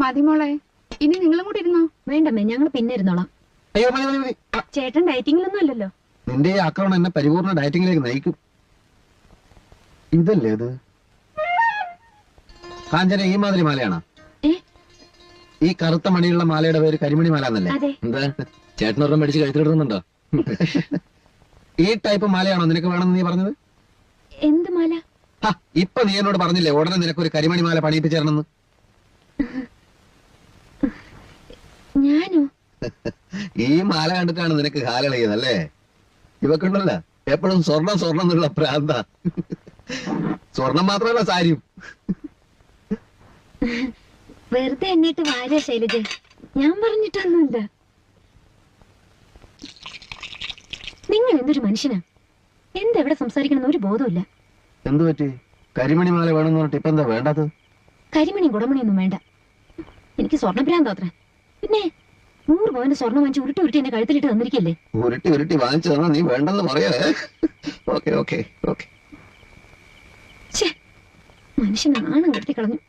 മതി മോളെ, ഇനി നിങ്ങളും കൂടി ഇരുന്നോ? വേണ്ടമ്മേ, ഞങ്ങൾ പിന്നെ ഇരുന്നോളാം. അയ്യോ മതി മതി മതി. ചേട്ടൻ ഡയറ്റിങ്ങിലൊന്നും അല്ലല്ലോ. നിന്റെ ഈ ആക്രമണം എന്നെ പരിപൂർണ ഡയറ്റിങ്ങിലേക്ക് നയിക്കും. ഇതല്ലേ അത്? കാഞ്ചന ഈ മാതിരി മാലയാണോ? ഈ കറുത്ത മണിയുള്ള മാലയുടെ പേര് കരിമണി മാല എന്നല്ലേ? എന്താ ചേട്ടനൊരെണ്ണം മേടിച്ച് കഴുത്തിലിടുന്നുണ്ടോ? ഈ ടൈപ്പ് മാലയാണോ നിനക്ക് വേണമെന്ന് നീ പറഞ്ഞത്? എന്ത് മാല? ഇപ്പൊ നീ എന്നോട് പറഞ്ഞില്ലേ ഉടനെ നിനക്കൊരു കരിമണി മാല പണിയിപ്പിച്ചു തരണമെന്ന്? ഞാനോ? ഈ മാല കണ്ടിട്ടാണ് നിനക്ക് കാലളയതല്ലേ? ഇവക്കുണ്ടല്ല എപ്പോഴും സ്വർണം സ്വർണം എന്നുള്ള പ്രാന്ത. സ്വർണം മാത്രമല്ല സാരിയും. വെറുതെ എന്നിട്ട് വാര ശൈലജ, ഞാൻ പറഞ്ഞിട്ടൊന്നുമില്ല. നിങ്ങൾ എന്തൊരു മനുഷ്യനാ! എന്തെവിടെ സംസാരിക്കണം ഒരു ബോധമില്ല. എന്തു പറ്റി? കരിമണി മാല വേണമെന്ന് പറഞ്ഞിട്ട് ഇപ്പൊ എന്താ വേണ്ടത്? കരിമണിയും കുടമണിയൊന്നും വേണ്ട. എനിക്ക് സ്വർണ്ണഭ്രാന്താത്ര. പിന്നെ 100 പവന്റെ സ്വർണ്ണം വാങ്ങിച്ച് ഉരുട്ടി ഉരുട്ടി എന്നെ കഴുത്തിലിട്ട് തന്നിരിക്കല്ലേ? ഉരുട്ടി ഉരുട്ടി വാങ്ങിച്ചു തന്നാ നീ വേണ്ടെന്ന് പറയേ? Okay okay okay. മനുഷ്യൻ നാണം കെടുത്തി കളഞ്ഞു.